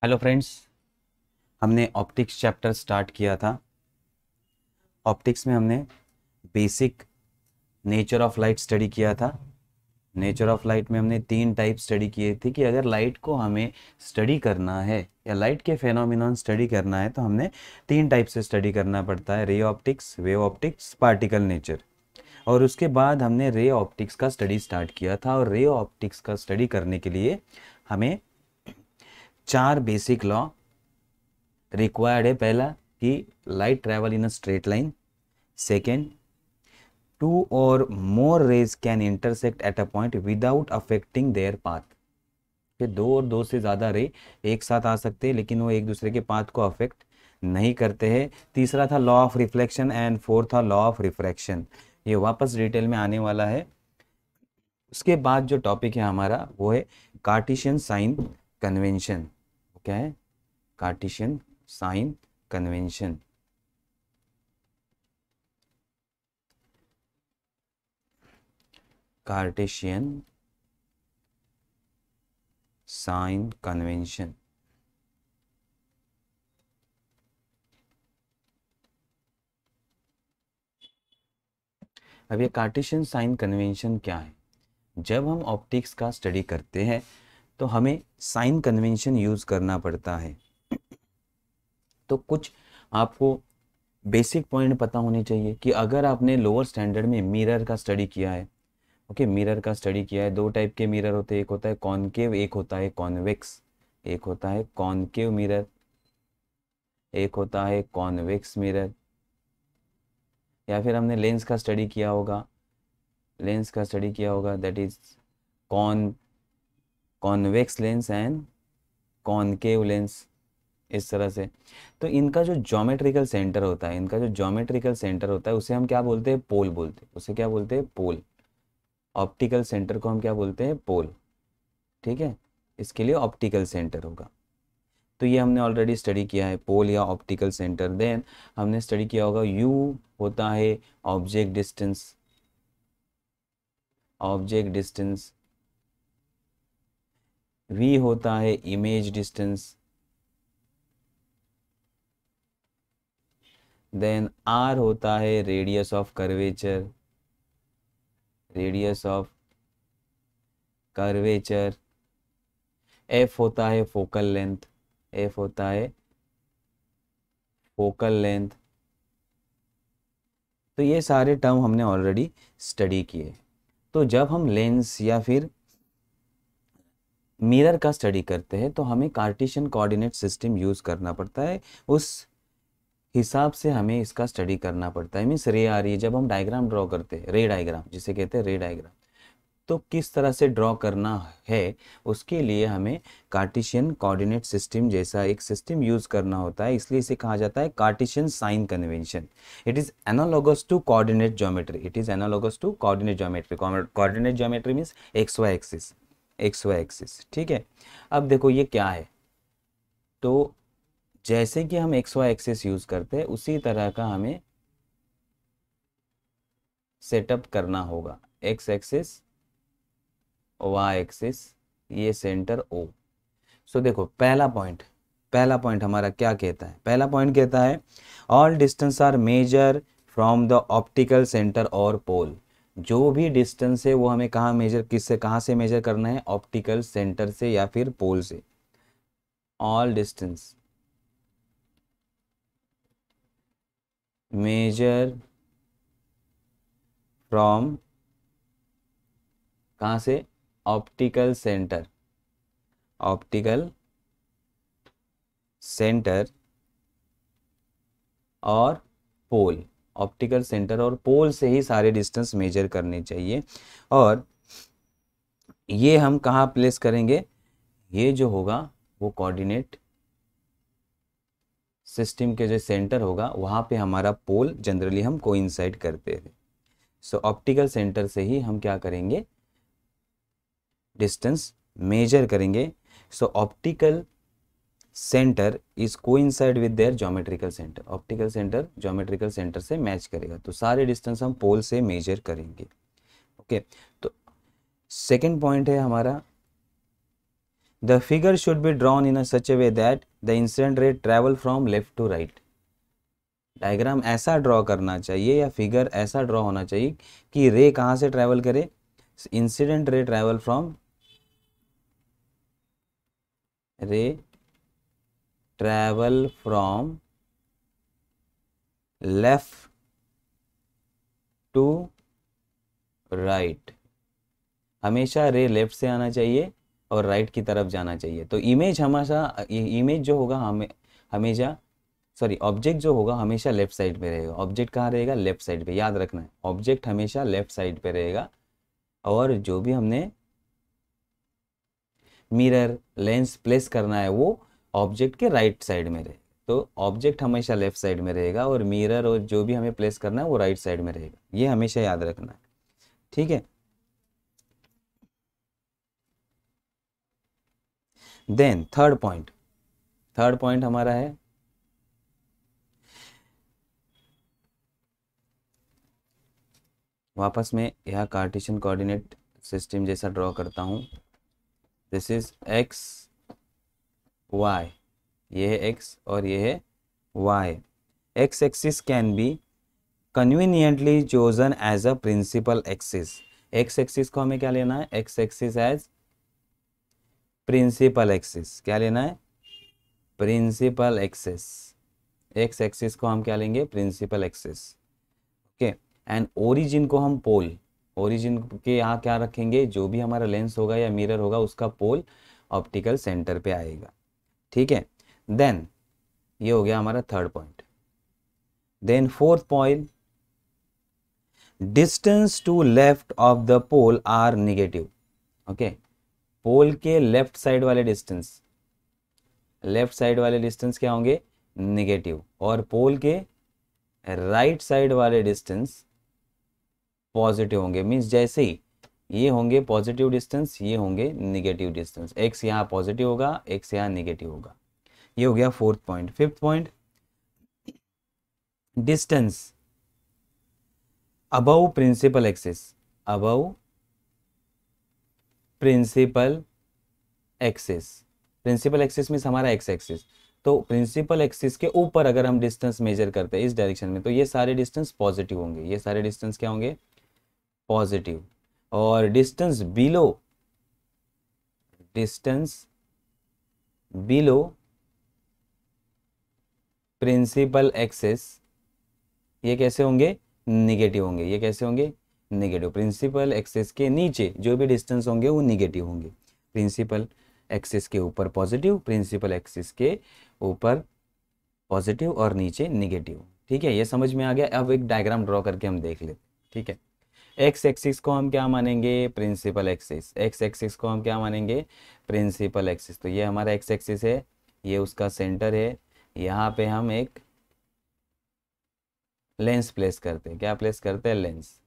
Hello friends, हमने optics chapter start किया था। ऑप्टिक्स में हमने basic nature of light study किया था। नेचर ऑफ लाइट में हमने तीन टाइप स्टडी किए थे कि अगर लाइट को हमें स्टडी करना है या लाइट के फेनोमेनॉन स्टडी करना है तो हमने तीन टाइप से स्टडी करना पड़ता है: ray optics, wave optics, particle nature. और उसके बाद हमने रे ऑप्टिक्स का स्टडी स्टार्ट किया था। और रे ऑप्टिक्स का स्टडी करने के लिए हमें चार बेसिक लॉ रिक्वायर्ड है। पहला कि light travel in a straight line. Second, two or more rays can intersect at a point without affecting their path. फिर दो और दो से ज़्यादा रे एक साथ आ सकते हैं लेकिन वो एक दूसरे के पाथ को अफेक्ट नहीं करते हैं। तीसरा था law of reflection and fourth था लॉ ऑफ रिफ्रैक्शन। ये वापस डिटेल में आने वाला है। उसके बाद जो टॉपिक है हमारा वो है कार्टेशियन साइन कन्वेंशन। क्या है? Cartesian sign convention. Cartesian sign convention. अब ये कार्टेशियन साइन कन्वेंशन क्या है? जब हम ऑप्टिक्स का स्टडी करते हैं तो हमें साइन कन्वेंशन यूज़ करना पड़ता है। तो कुछ आपको बेसिक पॉइंट पता होने चाहिए कि अगर आपने लोअर स्टैंडर्ड में मिरर का स्टडी किया है, ओके, मिरर का स्टडी किया है। दो टाइप के मिरर होते हैं, एक होता है कॉनकेव, एक होता है कॉन्वेक्स। एक होता है कॉनकेव मिरर, एक होता है कॉन्वेक्स मिरर। या फिर हमने लेंस का स्टडी किया होगा, लेंस का स्टडी किया होगा, that is con convex lens and concave lens, इस तरह से। तो इनका जो ज्योमेट्रिकल सेंटर होता है, इनका जो ज्योमेट्रिकल सेंटर होता है उसे हम क्या बोलते हैं? पोल बोलते हैं। उसे क्या बोलते हैं? पोल। ऑप्टिकल सेंटर को हम क्या बोलते हैं? पोल। ठीक है, इसके लिए ऑप्टिकल सेंटर होगा। तो ये हमने ऑलरेडी स्टडी किया है, पोल या ऑप्टिकल सेंटर। देन हमने स्टडी किया होगा यू होता है object distance, object distance. V होता है इमेज डिस्टेंस। देन आर होता है radius of curvature, radius of curvature. F होता है फोकल लेंथ, एफ होता है फोकल लेंथ। तो ये सारे टर्म हमने ऑलरेडी स्टडी किए। तो जब हम लेंस या फिर मिरर का स्टडी करते हैं तो हमें कार्टेशियन कोऑर्डिनेट सिस्टम यूज़ करना पड़ता है। उस हिसाब से हमें इसका स्टडी करना पड़ता है। मीन्स रे आ रही है, जब हम डायग्राम ड्रॉ करते हैं, रे डायग्राम जिसे कहते हैं, रे डायग्राम, तो किस तरह से ड्रॉ करना है उसके लिए हमें कार्टेशियन कोऑर्डिनेट सिस्टम जैसा एक सिस्टम यूज़ करना होता है। इसलिए इसे कहा जाता है Cartesian sign convention. It is analogous to coordinate geometry, it is analogous to coordinate geometry. Coordinate geometry means x y axis, x y axis. ठीक है, अब देखो ये क्या है। तो जैसे कि हम एक्स वाई एक्सिस यूज़ करते हैं उसी तरह का हमें सेटअप करना होगा। एक्स एक्सिस, वाई एक्सिस, ये सेंटर ओ। सो देखो पहला पॉइंट, पहला पॉइंट हमारा क्या कहता है? पहला पॉइंट कहता है all distance are measure from the optical centre और पोल। जो भी डिस्टेंस है वो हमें कहाँ मेजर, किससे, कहाँ से मेजर करना है? ऑप्टिकल सेंटर से या फिर पोल से। ऑल डिस्टेंस मेजर फ्रॉम, कहाँ से? ऑप्टिकल सेंटर, ऑप्टिकल सेंटर और पोल। ऑप्टिकल सेंटर और पोल से ही सारे डिस्टेंस मेजर करने चाहिए। और ये हम कहाँ प्लेस करेंगे? ये जो होगा वो कोऑर्डिनेट सिस्टम के जो सेंटर होगा वहाँ पे हमारा पोल जनरली हम कोइंसाइड करते हैं। सो ऑप्टिकल सेंटर से ही हम क्या करेंगे? डिस्टेंस मेजर करेंगे। So optical centre is coincide with their geometrical centre. Optical centre geometrical centre से मैच करेगा, तो सारे डिस्टेंस हम पोल से मेजर करेंगे। ओके, तो सेकंड पॉइंट है हमारा the figure should be drawn in such a way that the incident ray travel from left to right. Diagram ऐसा ड्रॉ करना चाहिए या फिगर ऐसा ड्रॉ होना चाहिए कि रे कहाँ से ट्रैवल करे, incident ray travel from left to right. हमेशा रे लेफ्ट से आना चाहिए और राइट की तरफ जाना चाहिए। तो इमेज हमेशा, इमेज जो होगा हमेशा ऑब्जेक्ट जो होगा हमेशा लेफ्ट साइड पे रहेगा। ऑब्जेक्ट कहाँ रहेगा, लेफ्ट साइड पे, याद रखना है ऑब्जेक्ट हमेशा लेफ्ट साइड पे रहेगा। और जो भी हमने मिरर लेंस प्लेस करना है वो ऑब्जेक्ट के राइट साइड में रहे। तो ऑब्जेक्ट हमेशा लेफ्ट साइड में रहेगा और मिरर और जो भी हमें प्लेस करना है वो राइट साइड में रहेगा। ये हमेशा याद रखना है, ठीक है। देन थर्ड पॉइंट हमारा है वापस में यह कार्टेशियन कोऑर्डिनेट सिस्टम जैसा ड्रॉ करता हूँ। दिस इज एक्स वाई, ये है एक्स और ये है Y. X axis can be conveniently chosen as a principal axis. X axis को हमें क्या लेना है, X axis as principal axis. क्या लेना है, प्रिंसिपल एक्सिस। एक्स एक्सिस को हम क्या लेंगे, principal axis, okay. And origin को हम पोल, ओरिजिन के यहाँ क्या रखेंगे, जो भी हमारा लेंस होगा या मिरर होगा उसका पोल ऑप्टिकल सेंटर पे आएगा, ठीक है। देन ये हो गया हमारा third point. Then fourth point, distance to left of the pole are negative, okay. Pole के लेफ्ट साइड वाले डिस्टेंस, लेफ्ट साइड वाले डिस्टेंस क्या होंगे, नेगेटिव। और पोल के राइट साइड वाले डिस्टेंस पॉजिटिव होंगे। मीन्स जैसे ही ये होंगे पॉजिटिव डिस्टेंस, ये होंगे नेगेटिव डिस्टेंस। एक्स यहाँ पॉजिटिव होगा, एक्स यहाँ नेगेटिव होगा। ये हो गया fourth point. Fifth point, distance above principal axis, above principal axis. Principal axis means हमारा एक्स एक्सिस। तो प्रिंसिपल एक्सिस के ऊपर अगर हम डिस्टेंस मेजर करते हैं इस डायरेक्शन में, तो ये सारे डिस्टेंस पॉजिटिव होंगे, ये सारे डिस्टेंस क्या होंगे, पॉजिटिव। और डिस्टेंस बिलो प्रिंसिपल एक्सिस, ये कैसे होंगे, निगेटिव होंगे। ये कैसे होंगे, निगेटिव। प्रिंसिपल एक्सिस के नीचे जो भी डिस्टेंस होंगे वो निगेटिव होंगे। प्रिंसिपल एक्सिस के ऊपर पॉजिटिव, प्रिंसिपल एक्सिस के ऊपर पॉजिटिव और नीचे निगेटिव, ठीक है। ये समझ में आ गया। अब एक डायग्राम ड्रॉ करके हम देख लेते, ठीक है। एक्स एक्सिस को हम क्या मानेंगे, प्रिंसिपल एक्सिस। एक्स एक्सिस को हम क्या मानेंगे, प्रिंसिपल एक्सिस। तो ये हमारा एक्स एक्सिस है, ये उसका सेंटर है। यहाँ पे हम एक लेंस प्लेस करते हैं। क्या प्लेस करते हैं, लेंस।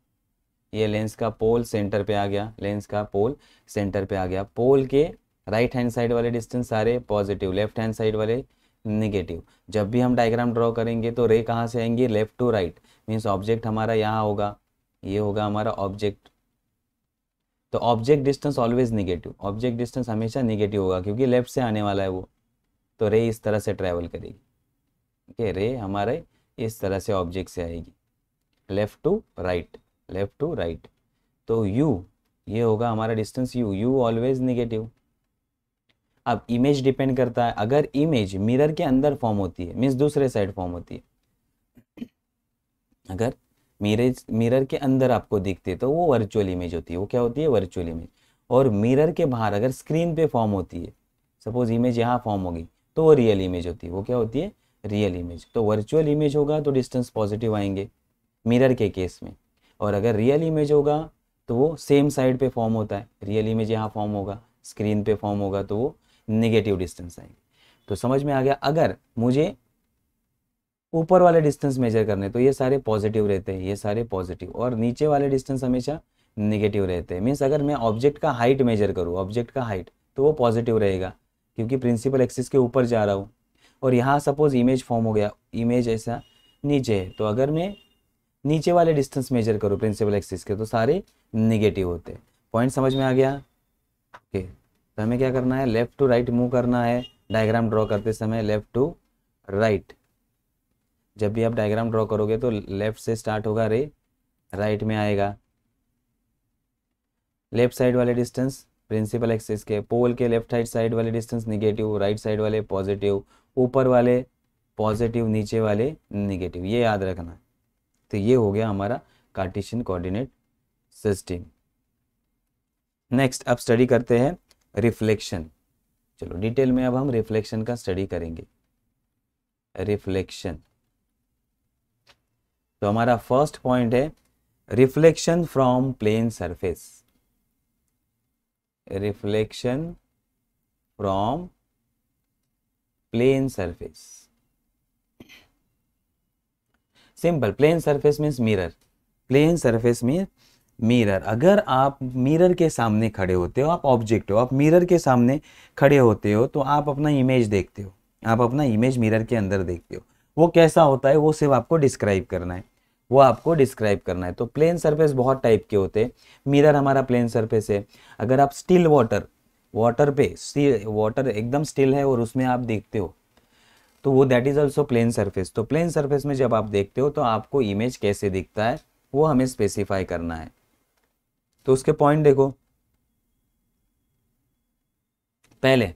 ये लेंस का पोल सेंटर पे आ गया, लेंस का पोल सेंटर पे आ गया। पोल के राइट हैंड साइड वाले डिस्टेंस सारे पॉजिटिव, लेफ्ट हैंड साइड वाले निगेटिव। जब भी हम डायग्राम ड्रॉ करेंगे तो रे कहाँ से आएंगी, left to right. Means object हमारा यहाँ होगा, ये होगा हमारा ऑब्जेक्ट। तो object distance always negative, object distance हमेशा निगेटिव होगा क्योंकि लेफ्ट से आने वाला है वो। तो रे इस तरह से ट्रैवल करेगी, ओके। रे हमारे इस तरह से ऑब्जेक्ट से आएगी, left to right, left to right. तो यू, ये होगा हमारा distance U, U always negative. अब इमेज डिपेंड करता है। अगर इमेज मिरर के अंदर फॉर्म होती है, मीन्स दूसरे साइड फॉर्म होती है, अगर मिरर के अंदर आपको दिखती है तो वो वर्चुअल इमेज होती है। वो क्या होती है, वर्चुअल इमेज। और मिरर के बाहर अगर स्क्रीन पे फॉर्म होती है, सपोज इमेज यहाँ फॉर्म होगी, तो वो रियल इमेज होती है। वो क्या होती है, रियल इमेज। तो वर्चुअल इमेज होगा तो डिस्टेंस पॉजिटिव आएंगे मिरर के केस में। और अगर रियल इमेज होगा तो वो सेम साइड पे फॉर्म होता है। रियल इमेज यहाँ फॉर्म होगा, स्क्रीन पे फॉर्म होगा तो वो नेगेटिव डिस्टेंस आएंगे। तो समझ में आ गया। अगर मुझे ऊपर वाले डिस्टेंस मेजर करने तो ये सारे पॉजिटिव रहते हैं, ये सारे पॉजिटिव। और नीचे वाले डिस्टेंस हमेशा नेगेटिव रहते हैं। मीन्स अगर मैं ऑब्जेक्ट का हाइट मेजर करूँ, ऑब्जेक्ट का हाइट, तो वो पॉजिटिव रहेगा क्योंकि प्रिंसिपल एक्सिस के ऊपर जा रहा हूँ। और यहाँ सपोज इमेज फॉर्म हो गया, इमेज ऐसा नीचे है, तो अगर मैं नीचे वाले डिस्टेंस मेजर करूँ प्रिंसिपल एक्सिस के तो सारे निगेटिव होते हैं। पॉइंट समझ में आ गया, ओके। तो हमें क्या करना है, लेफ्ट टू राइट मूव करना है डायग्राम ड्रॉ करते समय, लेफ्ट टू राइट। जब भी आप डायग्राम ड्रॉ करोगे तो लेफ्ट से स्टार्ट होगा रे, राइट में आएगा। लेफ्ट साइड वाले डिस्टेंस प्रिंसिपल एक्सिस के, पोल के लेफ्ट साइड वाले डिस्टेंस निगेटिव, राइट साइड वाले पॉजिटिव, ऊपर वाले पॉजिटिव, नीचे वाले निगेटिव, ये याद रखना। तो ये हो गया हमारा कार्टेशियन कोऑर्डिनेट सिस्टम। नेक्स्ट अब स्टडी करते हैं रिफ्लेक्शन। चलो डिटेल में अब हम रिफ्लेक्शन का स्टडी करेंगे। रिफ्लेक्शन, तो हमारा फर्स्ट पॉइंट है reflection from plane surface. Reflection from plane surface, simple. Plane surface means mirror, plane surface में मिरर। अगर आप मिरर के सामने खड़े होते हो, आप ऑब्जेक्ट हो, आप मिरर के सामने खड़े होते हो तो आप अपना इमेज देखते हो, आप अपना इमेज मिरर के अंदर देखते हो। वो कैसा होता है वो सिर्फ आपको डिस्क्राइब करना है, वो आपको डिस्क्राइब करना है। तो प्लेन सरफेस बहुत टाइप के होते हैं, मिरर हमारा प्लेन सरफेस है। अगर आप स्टिल वाटर पे वाटर एकदम स्टिल है और उसमें आप देखते हो तो वो that is also plane surface. तो प्लेन सरफेस में जब आप देखते हो तो आपको इमेज कैसे दिखता है वो हमें स्पेसिफाई करना है। तो उसके पॉइंट देखो, पहले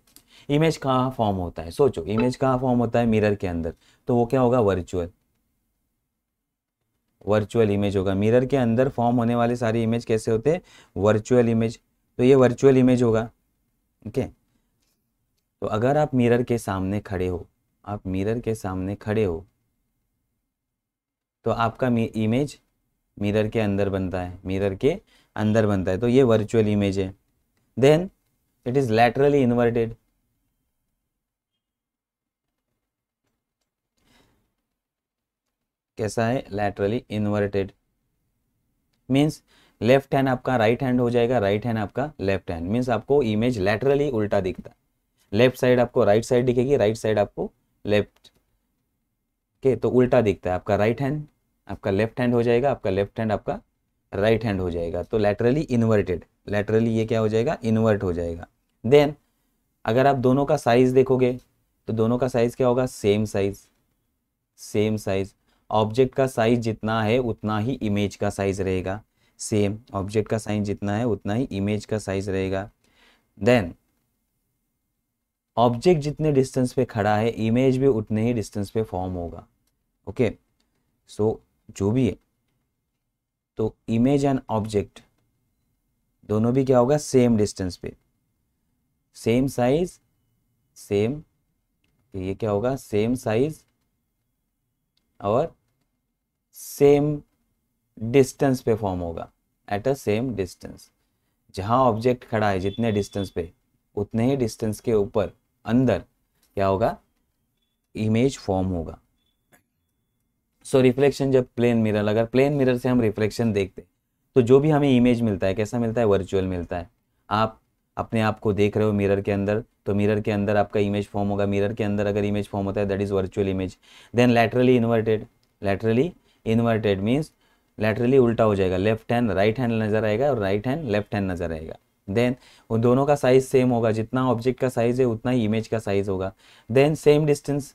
इमेज कहाँ फॉर्म होता है, सोचो इमेज कहाँ फॉर्म होता है, मिरर के अंदर। तो वो क्या होगा, वर्चुअल इमेज होगा। मिरर के अंदर फॉर्म होने वाले सारी इमेज कैसे होते हैं, वर्चुअल इमेज। तो ये वर्चुअल इमेज होगा, ओके। तो अगर आप मिरर के सामने खड़े हो, आप मिरर के सामने खड़े हो तो आपका इमेज मिरर के अंदर बनता है, मिरर के अंदर बनता है। तो ये वर्चुअल इमेज है। Then it is laterally inverted. कैसा है, laterally inverted means left hand आपका राइट हैंड हो जाएगा, राइट हैंड आपका लेफ्ट हैंड, मीन्स आपको इमेज लैटरली उल्टा दिखता है। लेफ्ट साइड आपको राइट साइड दिखेगी, राइट साइड आपको लेफ्ट के, तो उल्टा दिखता है। आपका राइट हैंड आपका लेफ्ट हैंड हो जाएगा, आपका लेफ्ट हैंड आपका राइट हैंड हो जाएगा। तो लैटरली इन्वर्टेड, लैटरली ये क्या हो जाएगा, इन्वर्ट हो जाएगा। देन अगर आप दोनों का साइज देखोगे तो दोनों का साइज क्या होगा, same size, same size. Object का साइज जितना है उतना ही इमेज का साइज रहेगा, सेम ऑब्जेक्ट का साइज जितना है उतना ही इमेज का साइज रहेगा। देन ऑब्जेक्ट जितने डिस्टेंस पे खड़ा है इमेज भी उतने ही डिस्टेंस पे फॉर्म होगा, ओके। सो जो भी है, तो इमेज एंड ऑब्जेक्ट दोनों भी क्या होगा, सेम डिस्टेंस पे, सेम साइज, सेम, ये क्या होगा, सेम साइज और सेम डिस्टेंस पे फॉर्म होगा, एट अ सेम डिस्टेंस। जहां ऑब्जेक्ट खड़ा है जितने डिस्टेंस पे उतने ही डिस्टेंस के ऊपर अंदर क्या होगा, इमेज फॉर्म होगा। सो रिफ्लेक्शन, जब प्लेन मिरर, अगर प्लेन मिरर से हम रिफ्लेक्शन देखते तो जो भी हमें इमेज मिलता है कैसा मिलता है, वर्चुअल मिलता है। आप अपने आप को देख रहे हो मिरर के अंदर, तो मिरर के अंदर आपका इमेज फॉर्म होगा। मिरर के अंदर अगर इमेज फॉर्म होता है that is virtual image. Then laterally inverted, laterally inverted means laterally उल्टा हो जाएगा, लेफ्ट हैंड राइट हैंड नजर आएगा और राइट हैंड लेफ्ट हैंड नजर आएगा। देन वो दोनों का साइज सेम होगा, जितना ऑब्जेक्ट का साइज है उतना ही इमेज का साइज होगा। Then same distance,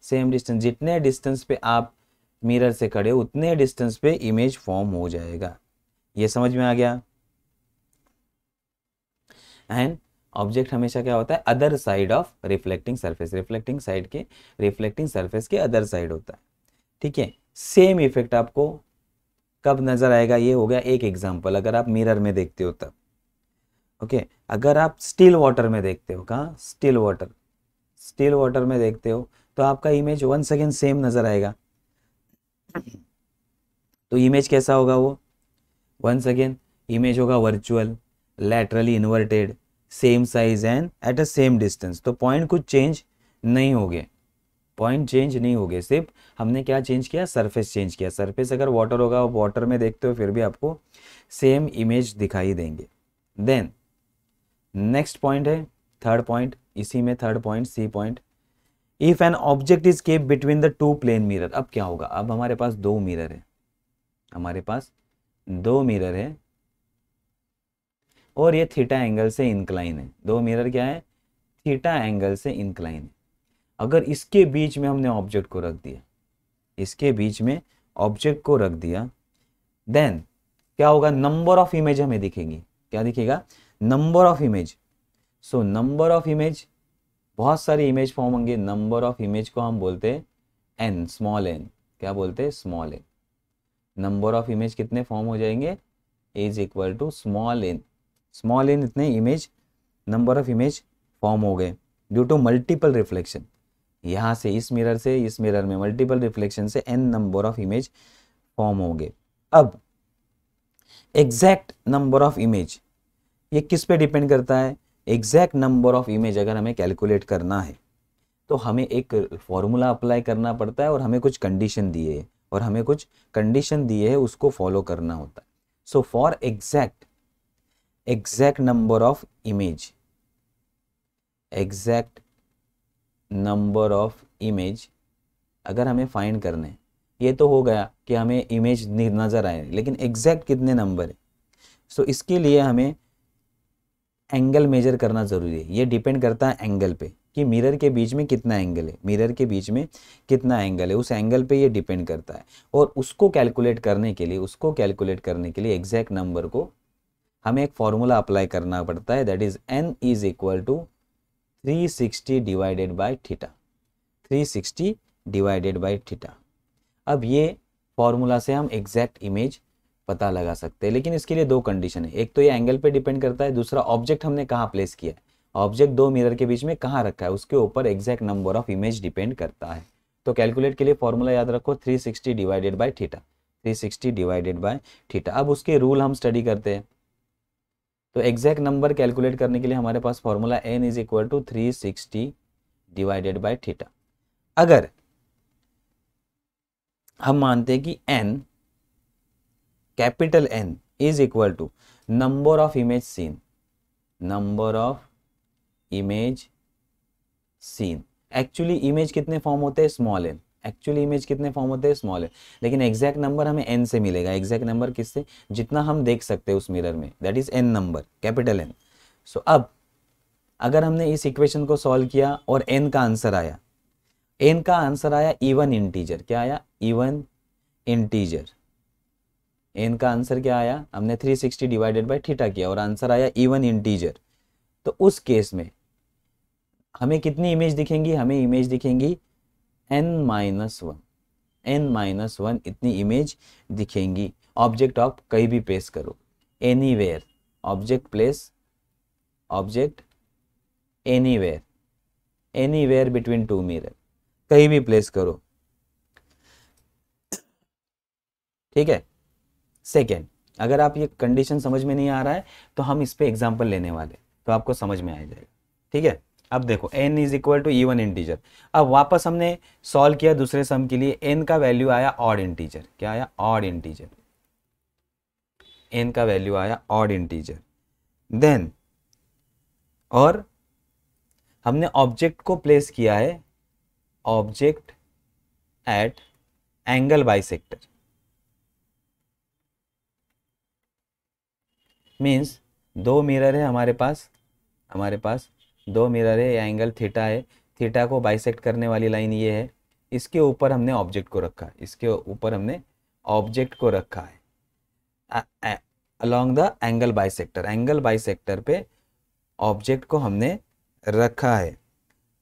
same distance, जितने डिस्टेंस पे आप मिरर से खड़े उतने डिस्टेंस पे इमेज फॉर्म हो जाएगा। ये समझ में आ गया। एंड ऑब्जेक्ट हमेशा क्या होता है, other side of reflecting surface, reflecting side के, रिफ्लेक्टिंग सरफेस के अदर साइड होता है, ठीक है। सेम इफेक्ट आपको कब नजर आएगा, ये हो गया एक एग्जांपल, अगर आप मिरर में देखते हो तब, ओके। अगर आप स्टिल वाटर में देखते हो, कहाँ, स्टिल वाटर, स्टिल वाटर में देखते हो तो आपका इमेज वंस अगेन सेम नजर आएगा। तो इमेज कैसा होगा वो, वंस अगेन इमेज होगा virtual, laterally inverted, same size and at a same distance. तो पॉइंट कुछ चेंज नहीं हो गए, पॉइंट चेंज नहीं हो गए, सिर्फ हमने क्या चेंज किया, सरफेस चेंज किया। सरफेस अगर वाटर होगा, वाटर में देखते हो फिर भी आपको सेम इमेज दिखाई देंगे। देन नेक्स्ट पॉइंट है थर्ड पॉइंट, इसी में third point, C point, if an object is kept between the two plane mirror. अब क्या होगा, अब हमारे पास दो मिरर है, हमारे पास दो मिरर है और ये थीटा एंगल से इंक्लाइन है। दो मिरर क्या है, थीटा एंगल से इंक्लाइन है। अगर इसके बीच में हमने ऑब्जेक्ट को रख दिया, इसके बीच में ऑब्जेक्ट को रख दिया, देन क्या होगा, नंबर ऑफ इमेज हमें दिखेंगी। क्या दिखेगा, number of image. So number of image, बहुत सारी इमेज फॉर्म होंगे। नंबर ऑफ इमेज को हम बोलते हैं एन, स्मॉल एन। क्या बोलते हैं, small N. Number of image कितने फॉर्म हो जाएंगे, is equal to small N. Small N इतने image, number of image form हो गए ड्यू टू मल्टीपल रिफ्लेक्शन। यहाँ से इस मिरर से इस मिरर में मल्टीपल रिफ्लेक्शन से N number of image form हो गए। अब एग्जैक्ट नंबर ऑफ इमेज, ये किस पे डिपेंड करता है, एग्जैक्ट नंबर ऑफ इमेज अगर हमें कैलकुलेट करना है तो हमें एक फॉर्मूला अप्लाई करना पड़ता है और हमें कुछ कंडीशन दिए है, और हमें कुछ कंडीशन दिए है उसको फॉलो करना होता है। So for exact number of image, exact number of image अगर हमें फाइंड करने, ये तो हो गया कि हमें इमेज नजर आए, लेकिन एग्जैक्ट कितने नंबर है। सो इसके लिए हमें एंगल मेजर करना जरूरी है। ये डिपेंड करता है एंगल पे कि मिरर के बीच में कितना एंगल है, मिरर के बीच में कितना एंगल है, उस एंगल पे ये डिपेंड करता है। और उसको कैलकुलेट करने के लिए एग्जैक्ट नंबर को हमें एक फॉर्मूला अप्लाई करना पड़ता है, that is n is equal to 360 divided by theta, 360 divided by theta. अब ये फॉर्मूला से हम एग्जैक्ट इमेज पता लगा सकते हैं, लेकिन इसके लिए दो कंडीशन है। एक तो ये एंगल पे डिपेंड करता है, दूसरा ऑब्जेक्ट हमने कहाँ प्लेस किया है, ऑब्जेक्ट दो मिरर के बीच में कहाँ रखा है, उसके ऊपर exact number of image depend करता है। तो कैलकुलेट के लिए फॉर्मूला याद रखो, 360 divided by theta, 360 divided by theta. अब उसके रूल हम स्टडी करते हैं। तो एग्जैक्ट नंबर कैलकुलेट करने के लिए हमारे पास formula n is equal to 360 divided by theta. अगर हम मानते हैं कि n, capital N is equal to number of image seen, number of image seen. Actually image कितने फॉर्म होते हैं, स्मॉल एन। एक्चुअली इमेज कितने फॉर्म होते हैं, स्मॉल एन। लेकिन एग्जैक्ट नंबर हमें n से मिलेगा। एग्जैक्ट नंबर किससे, जितना हम देख सकते हैं उस मिरर में, that is n number, capital N। सो अब अगर हमने इस इक्वेशन को सॉल्व किया और n का आंसर आया, n का आंसर आया इवन इंटीजर। क्या आया, इवन इंटीजर। n का आंसर क्या आया, हमने 360 डिवाइडेड बाय थीटा किया और आंसर आया इवन इंटीजर। तो उस केस में हमें कितनी इमेज दिखेंगी, हमें इमेज दिखेंगी n-1, n-1 इतनी इमेज दिखेंगी। ऑब्जेक्ट आप कहीं भी प्लेस करो, anywhere, object place, object anywhere, anywhere between two mirror, कहीं भी प्लेस करो, ठीक है। सेकेंड, अगर आप ये कंडीशन समझ में नहीं आ रहा है तो हम इस पे एग्जांपल लेने वाले, तो आपको समझ में आ जाएगा, ठीक है। अब देखो n is equal to even integer. अब वापस हमने सॉल्व किया दूसरे सम के लिए, n का वैल्यू आया ऑड इंटीजर। क्या आया, ऑड इंटीजर। n का वैल्यू आया ऑड इंटीजर। देन और हमने ऑब्जेक्ट को प्लेस किया है, object at angle bisector, means दो मिरर है हमारे पास दो मिरर है, एंगल थीटा है, थीटा को बाइसेक्ट करने वाली लाइन ये है, इसके ऊपर हमने ऑब्जेक्ट को रखा है, इसके ऊपर हमने ऑब्जेक्ट को रखा है along the angle bisector, angle bisector पे ऑब्जेक्ट को हमने रखा है।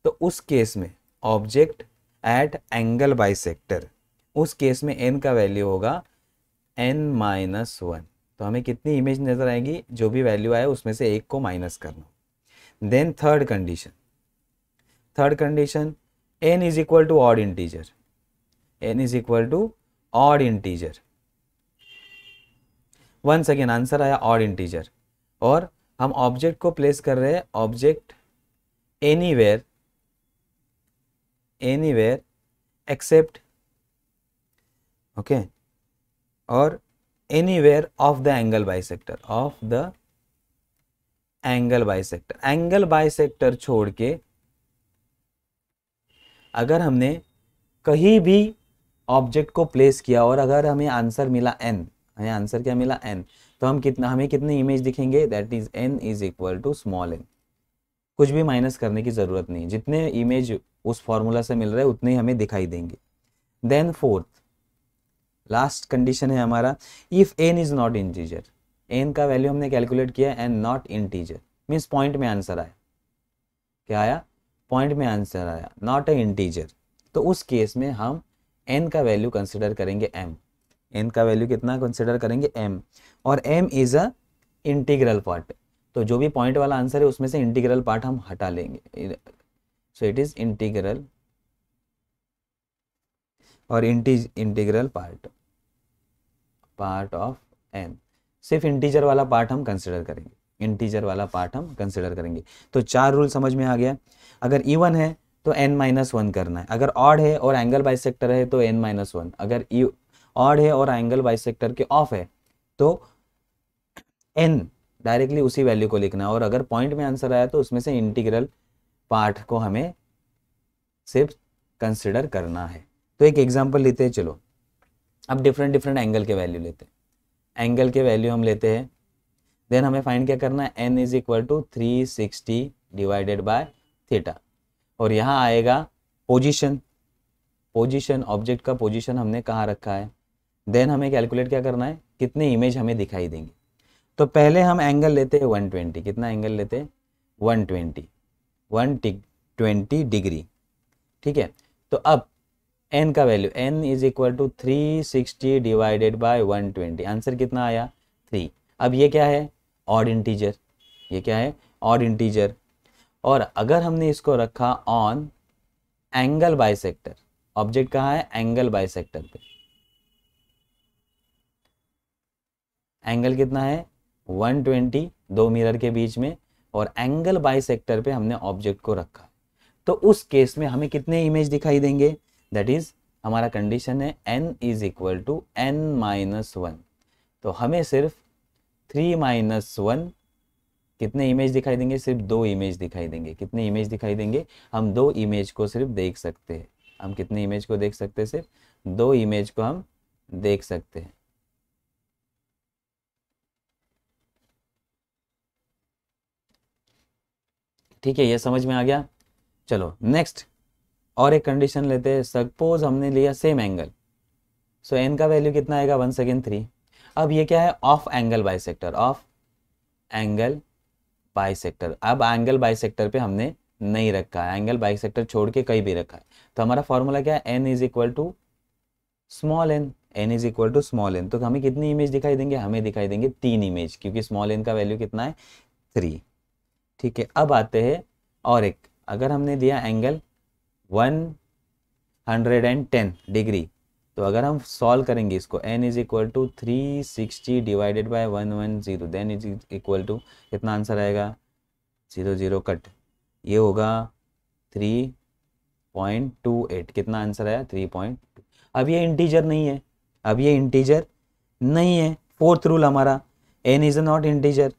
तो उस केस में ऑब्जेक्ट एट एंगल बाइसेक्टर, उस केस में n का वैल्यू होगा n-1। तो हमें कितनी इमेज नजर आएगी, जो भी वैल्यू आए उसमें से एक को माइनस करना। Then third condition n is equal to odd integer, n is equal to odd integer. Once again answer आया ऑड इंटीजर, और हम ऑब्जेक्ट को प्लेस कर रहे हैं, ऑब्जेक्ट एनीवेयर एक्सेप्ट, ओके, और anywhere of the angle bisector, of the angle bisector. Angle bisector छोड़ के अगर हमने कहीं भी ऑब्जेक्ट को प्लेस किया और अगर हमें आंसर मिला n, हमें आंसर क्या मिला n, तो हमें कितने इमेज दिखेंगे, that is n is equal to small n। कुछ भी माइनस करने की ज़रूरत नहीं, जितने इमेज उस फॉर्मूला से मिल रहे हैं उतने ही हमें दिखाई देंगे। देन फोर्थ लास्ट कंडीशन है हमारा, if n is not integer, n का वैल्यू हमने कैलकुलेट किया and not integer, means point में आंसर आया, क्या आया, पॉइंट में आंसर आया, नॉट अ इंटीजर। तो उस केस में हम n का वैल्यू कंसिडर करेंगे m, n का वैल्यू कितना कंसिडर करेंगे m, और m is a integral part. तो जो भी पॉइंट वाला आंसर है उसमें से इंटीग्रल पार्ट हम हटा लेंगे, सो इट इज इंटीग्रल और इंटीग्रल पार्ट ऑफ n, सिर्फ इंटीजर वाला पार्ट हम कंसिडर करेंगे, इंटीजर वाला पार्ट हम कंसिडर करेंगे। तो 4 रूल समझ में आ गया। अगर इवन है तो n-1 करना है, अगर ऑड है और एंगल बाइसेक्टर है तो n-1, अगर ऑड है और एंगल बाइसेक्टर के ऑफ है तो n डायरेक्टली उसी वैल्यू को लिखना है, और अगर पॉइंट में आंसर आया तो उसमें से इंटीग्रल पार्ट को हमें सिर्फ कंसिडर करना है। तो एक एग्जांपल लेते हैं, चलो अब डिफरेंट एंगल के वैल्यू लेते हैं। एंगल के वैल्यू हम लेते हैं, देन हमें फाइंड क्या करना है, n is equal to 360 divided by theta, और यहाँ आएगा पोजीशन ऑब्जेक्ट का पोजीशन हमने कहाँ रखा है। देन हमें कैलकुलेट क्या करना है, कितने इमेज हमें दिखाई देंगे। तो पहले हम एंगल लेते हैं 120, कितना एंगल लेते हैं 120 डिग्री, ठीक है। तो अब n का value, n is equal to 360 divided by 120, answer कितना आया 3। अब ये क्या है, ऑड इंटीजर, ये क्या है, ऑड इंटीजर। और अगर हमने इसको रखा ऑन एंगल बाइसेक्टर, ऑब्जेक्ट कहाँ है, एंगल बाइसेक्टर पे, एंगल कितना है 120 दो मिरर के बीच में, और एंगल बाइसेक्टर पे हमने ऑब्जेक्ट को रखा, तो उस केस में हमें कितने इमेज दिखाई देंगे, दैट इज हमारा कंडीशन है n is equal to n-1, तो हमें सिर्फ 3-1 कितने इमेज दिखाई देंगे, सिर्फ 2 इमेज दिखाई देंगे। कितने इमेज दिखाई देंगे, हम 2 इमेज को सिर्फ देख सकते हैं। हम कितने इमेज को देख सकते हैं, सिर्फ 2 इमेज को हम देख सकते हैं। ठीक है, ये समझ में आ गया। चलो नेक्स्ट और एक कंडीशन लेते हैं, सपोज हमने लिया सेम एंगल, सो n का वैल्यू कितना आएगा, वंस अगेन 3। अब ये क्या है, of angle bisector, of angle bisector. अब एंगल बाइसेक्टर पे हमने नहीं रखा है, एंगल बाइसेक्टर छोड़ के कहीं भी रखा है, तो हमारा फॉर्मूला क्या है, n is equal to small n, n is equal to small n। तो हमें कितनी इमेज दिखाई देंगे, हमें दिखाई देंगे 3 इमेज, क्योंकि स्मॉल n का वैल्यू कितना है 3। ठीक है, अब आते हैं और एक, अगर हमने दिया एंगल 110 डिग्री, तो अगर हम सॉल्व करेंगे इसको, n is equal to 360 divided by 110, then is equal to कितना आंसर आएगा, 0 कट, ये होगा 3.28, कितना आंसर आया 3.2। अब ये इंटीजर नहीं है, अब ये इंटीजर नहीं है, फोर्थ रूल हमारा, n इज नॉट इंटीजर,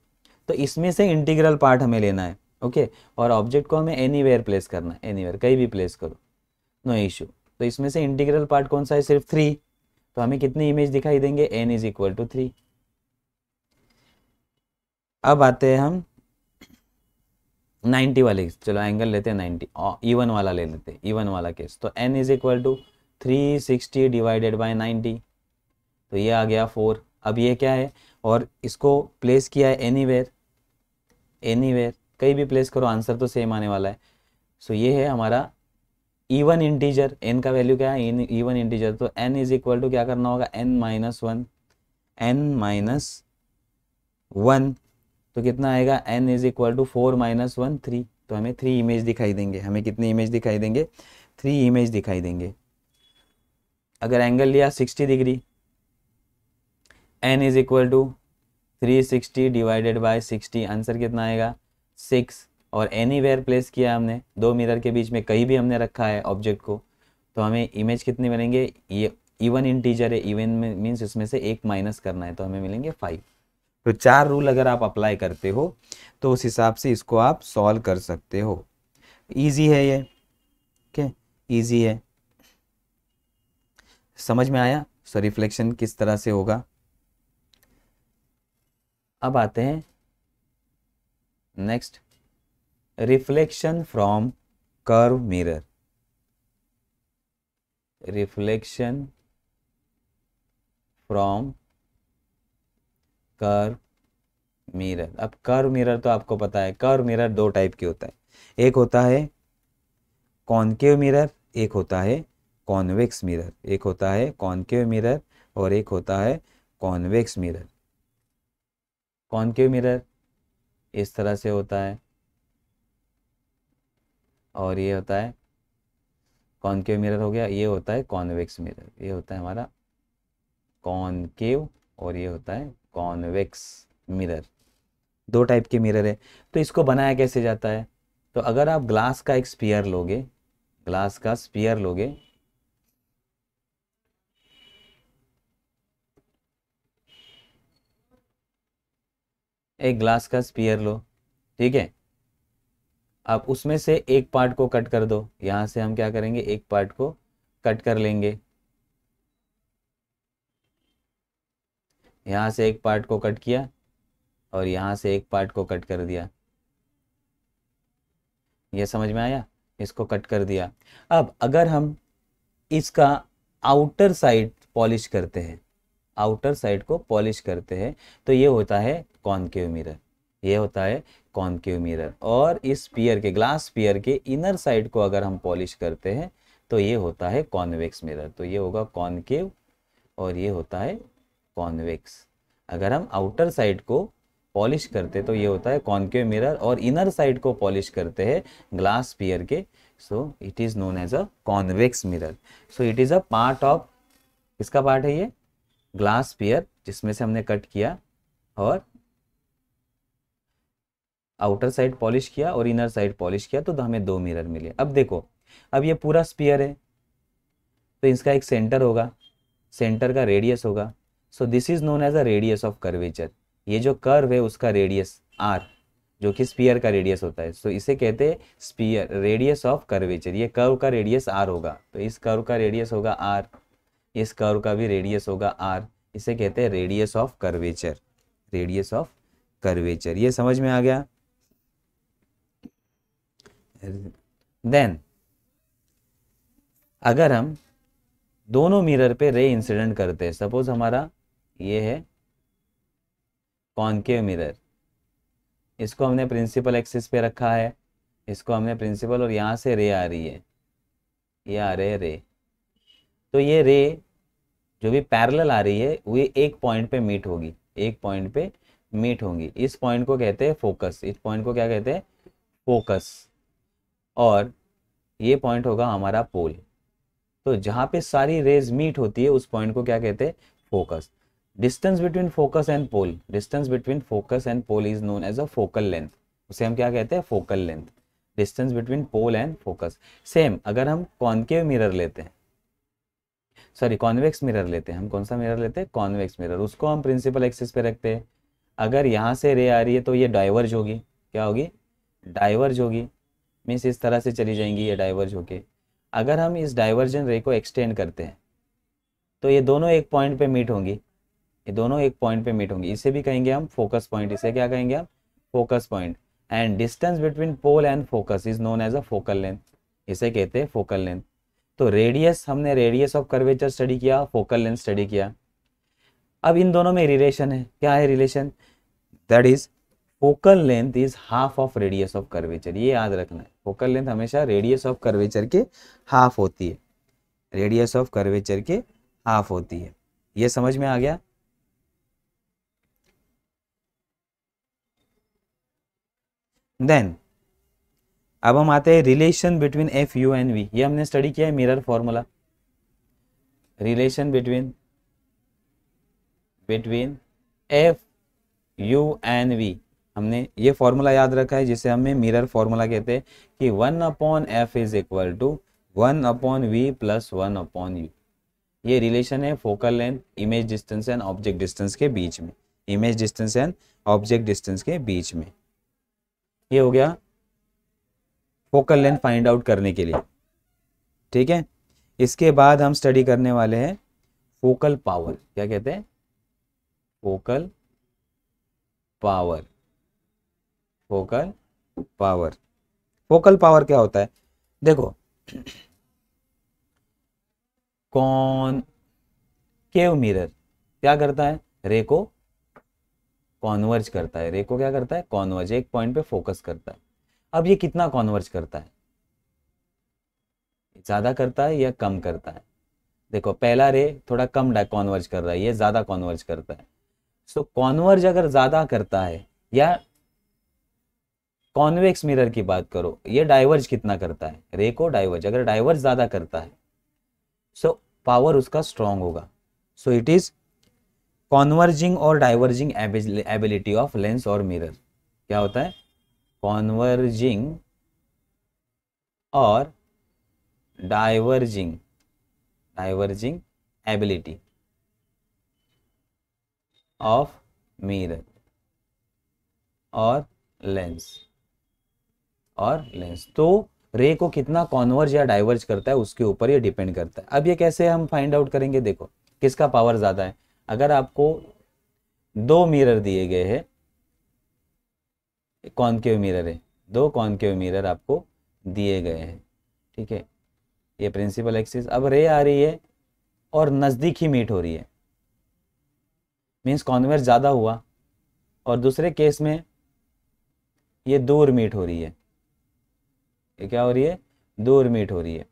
तो इसमें से इंटीग्रल पार्ट हमें लेना है, ओके। और ऑब्जेक्ट को हमें एनीवेयर प्लेस करना है, एनीवेयर कहीं भी प्लेस करो, नो इशू। तो इसमें से इंटीग्रल पार्ट कौन सा है, सिर्फ 3, तो हमें कितनी इमेज दिखाई देंगे, n इज इक्वल टू 3। अब आते हैं हम 90 वाले, चलो एंगल लेते हैं 90, इवन वाला ले लेते हैं, इवन वाला केस। तो n is equal to 360 divided by 90, तो ये आ गया 4। अब ये क्या है, और इसको प्लेस किया है एनीवेयर, एनीवेयर कहीं भी प्लेस करो, आंसर तो सेम आने वाला है। सो ये है हमारा इवन इंटीजर, n का वैल्यू क्या है, इवन इंटीजर, तो n इज इक्वल टू क्या करना होगा, n-1, n-1, तो कितना आएगा, n इज इक्वल टू 4-1 3, तो हमें 3 इमेज दिखाई देंगे। हमें कितनी इमेज दिखाई देंगे, 3 इमेज दिखाई देंगे। अगर एंगल लिया 60 degree, n is equal to 360 divided by 60, answer कितना आएगा 6, और एनीवेयर प्लेस किया हमने, 2 मिरर के बीच में कहीं भी हमने रखा है ऑब्जेक्ट को, तो हमें इमेज कितनी मिलेंगे, ये इवन इंटीजर है, इवन में मीन्स इसमें से एक माइनस करना है, तो हमें मिलेंगे 5। तो 4 रूल अगर आप अप्लाई करते हो तो उस हिसाब से इसको आप सॉल्व कर सकते हो। ईजी है ये, ओके, ईजी है, समझ में आया। सो रिफ्लेक्शन किस तरह से होगा, अब आते हैं next, reflection from curve mirror. Reflection from curve mirror. अब कर्व मिरर तो आपको पता है, कर्व मिरर दो टाइप के होता है, एक होता है कॉनकेव मिरर, एक होता है कॉन्वेक्स मिरर। एक होता है कॉनकेव मिरर और एक होता है कॉन्वेक्स मिरर। कॉनकेव मिरर इस तरह से होता है और ये होता है कॉनकेव मिरर हो गया, ये होता है कॉन्वेक्स मिरर। ये होता है हमारा कॉनकेव और ये होता है कॉन्वेक्स मिरर। दो टाइप के मिरर है। तो इसको बनाया कैसे जाता है? तो अगर आप ग्लास का एक स्फीयर लोगे, ग्लास का स्फीयर लोगे, एक ग्लास का स्फीयर लो, ठीक है, आप उसमें से एक पार्ट को कट कर दो। यहां से हम क्या करेंगे, एक पार्ट को कट कर लेंगे, यहां से एक पार्ट को कट किया और यहां से एक पार्ट को कट कर दिया। ये समझ में आया? इसको कट कर दिया। अब अगर हम इसका आउटर साइड पॉलिश करते हैं, आउटर साइड को पॉलिश करते हैं, तो ये होता है कॉनकेव मिरर। ये होता है कॉनकेव मिरर। और इस स्फीयर के, ग्लास स्फीयर के इनर साइड को अगर हम पॉलिश करते हैं तो ये होता है कॉन्वेक्स मिरर। तो ये होगा कॉनकेव और ये होता है कॉन्वेक्स। अगर हम आउटर साइड को पॉलिश करते तो ये होता है कॉनकेव मिरर और इनर साइड को पॉलिश करते हैं ग्लास स्फीयर के, so it is known as a convex mirror. So it is a part of, किसका पार्ट है ये? ग्लास स्फीयर, जिसमें से हमने कट किया और आउटर साइड पॉलिश किया और इनर साइड पॉलिश किया, तो हमें दो मिरर मिले। अब देखो, अब ये पूरा स्फीयर है तो इसका एक सेंटर होगा, सेंटर का रेडियस होगा। So this is known as a radius of curvature. ये जो कर्व है उसका रेडियस आर, जो कि स्फीयर का रेडियस होता है, सो इसे कहते हैं स्फीयर रेडियस ऑफ कर्वेचर। ये कर्व का रेडियस आर होगा, तो इस कर्व का रेडियस होगा आर, इस कर्व का भी रेडियस होगा आर। इसे कहते हैं radius of curvature, radius of curvature. ये समझ में आ गया? देन अगर हम दोनों मिरर पे रे इंसिडेंट करते हैं, सपोज हमारा ये है कॉनकेव मिरर, इसको हमने प्रिंसिपल एक्सिस पे रखा है, इसको हमने प्रिंसिपल, और यहाँ से रे आ रही है, ये आ रहे रे। तो ये रे जो भी पैरेलल आ रही है वो एक पॉइंट पे मीट होगी, एक पॉइंट पे मीट होंगी। इस पॉइंट को कहते हैं फोकस, इस पॉइंट को क्या कहते हैं? फोकस। और ये पॉइंट होगा हमारा पोल। तो जहाँ पे सारी रेज मीट होती है उस पॉइंट को क्या कहते हैं? Focus. Distance between focus and pole, distance between focus and pole is known as a focal length. उसे हम क्या कहते हैं? Focal length. Distance between pole and focus. Same अगर हम कॉनकेव मिरर लेते हैं, सॉरी कॉन्वेक्स मिरर लेते हैं, हम कौन सा मिरर लेते हैं? Convex mirror. उसको हम प्रिंसिपल एक्सिस पे रखते हैं। अगर यहाँ से रे आ रही है तो ये डाइवर्ज होगी, क्या होगी? डाइवर्ज होगी, मीन्स इस तरह से चली जाएंगी ये डाइवर्ज होके। अगर हम इस डाइवर्जन रे को एक्सटेंड करते हैं तो ये दोनों एक पॉइंट पे मीट होंगी, ये दोनों एक पॉइंट पे मीट होंगी। इसे भी कहेंगे हम फोकस पॉइंट, इसे क्या कहेंगे हम? Focus point. And distance between pole and focus is known as a focal length, इसे कहते हैं फोकल लेंथ। तो रेडियस, हमने रेडियस ऑफ कर्वेचर स्टडी किया, फोकल लेंथ स्टडी किया। अब इन दोनों में रिलेशन है, क्या है relation? That is focal length is half of radius of curvature. ये याद रखना है, फोकल लेंथ हमेशा रेडियस ऑफ कर्वेचर के हाफ होती है, रेडियस ऑफ कर्वेचर के हाफ होती है। ये समझ में आ गया? देन अब हम आते हैं relation between F U and V. ये हमने स्टडी किया है mirror formula, relation between F U and V. हमने ये फॉर्मूला याद रखा है जिसे हमें मिरर फॉर्मूला कहते हैं कि 1/f is equal to 1/v plus 1/u। ये रिलेशन है focal length, image distance and object distance के बीच में, image distance and object distance के बीच में। ये हो गया फोकल लेंथ फाइंड आउट करने के लिए, ठीक है। इसके बाद हम स्टडी करने वाले हैं फोकल पावर। क्या कहते हैं? Focal power, focal power. Focal power क्या होता है, देखो कॉनकेव मिरर क्या करता है, रे को कॉन्वर्ज करता है, रे को क्या करता है, कॉन्वर्ज, एक पॉइंट पे फोकस करता है। अब ये कितना कॉन्वर्ज करता है, ज़्यादा करता है या कम करता है, देखो पहला रे थोड़ा कम कॉन्वर्ज कर रहा है, ये ज़्यादा कॉन्वर्ज करता है। सो कॉन्वर्ज अगर ज़्यादा करता है, या कॉन्वेक्स मिरर की बात करो, ये डाइवर्ज कितना करता है, रे को डाइवर्ज, अगर डाइवर्ज ज़्यादा करता है सो पावर उसका स्ट्रांग होगा। सो इट इज़ कॉन्वर्जिंग और डाइवर्जिंग एबिलिटी ऑफ लेंस और मिरर। क्या होता है, कॉन्वर्जिंग और diverging, diverging ability of mirror और लेंस, और लेंस। तो रे को कितना कॉन्वर्ज या डाइवर्ज करता है उसके ऊपर ये डिपेंड करता है। अब ये कैसे हम फाइंड आउट करेंगे, देखो किसका पावर ज़्यादा है। अगर आपको दो मिरर दिए गए हैं, कॉनकेव मिरर है, दो कॉनकेव मिरर आपको दिए गए हैं, ठीक है, ये प्रिंसिपल एक्सिस, अब रे आ रही है और नज़दीक ही मीट हो रही है, मीन्स कॉन्वर्ज ज़्यादा हुआ, और दूसरे केस में ये दूर मीट हो रही है, ये क्या हो रही है, दूर मीट हो रही है।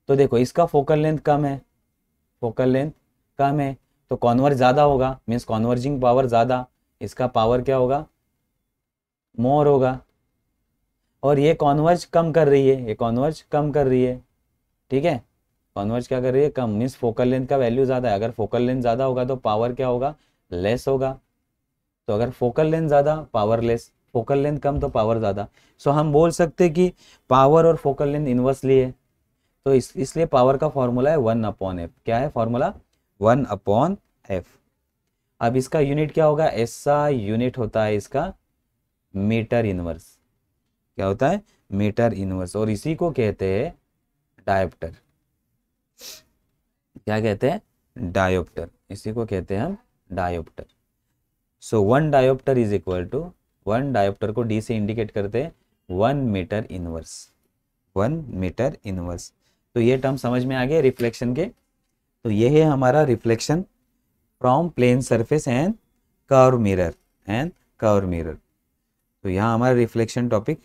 तो देखो इसका फोकल लेंथ कम है, फोकल लेंथ कम है, तो कॉन्वर्ज ज़्यादा होगा, मीन्स कॉन्वर्जिंग पावर ज़्यादा, इसका पावर क्या होगा, मोर होगा। और ये कॉन्वर्ज कम कर रही है, ये कॉन्वर्ज कम कर रही है, ठीक है, कॉन्वर्ज क्या कर रही है, कम, मीन्स फोकल लेंथ का वैल्यू ज़्यादा है। अगर फोकल लेंथ ज़्यादा होगा तो पावर क्या होगा, लेस होगा। तो अगर फोकल लेंथ ज़्यादा पावर लेस, फोकल लेंथ कम तो पावर ज़्यादा। सो हम बोल सकते हैं कि पावर और फोकल लेंथ इन्वर्सली है, तो इसलिए पावर का फॉर्मूला है 1/f। क्या है फॉर्मूला, 1/f। अब इसका यूनिट क्या होगा, ऐसा यूनिट होता है इसका मीटर इनवर्स। क्या होता है, मीटर इनवर्स, और इसी को कहते हैं डायोप्टर। क्या कहते हैं, डायोप्टर, इसी को कहते हैं हम dioptre. So 1 dioptre is equal to, 1 dioptre को डी से इंडिकेट करते हैं 1 मीटर इनवर्स, 1 मीटर इनवर्स। तो ये टर्म समझ में आ गए रिफ्लेक्शन के। तो ये है हमारा reflection from plane surface and curve mirror, तो यहाँ हमारा रिफ्लेक्शन टॉपिक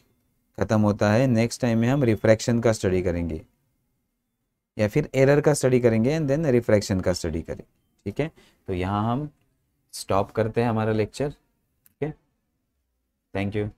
खत्म होता है। नेक्स्ट टाइम में हम रिफ्रैक्शन का स्टडी करेंगे, या फिर एरर का स्टडी करेंगे एंड देन रिफ्रैक्शन का स्टडी करेंगे, ठीक है। तो यहाँ हम स्टॉप करते हैं हमारा लेक्चर, ठीक है, थैंक यू।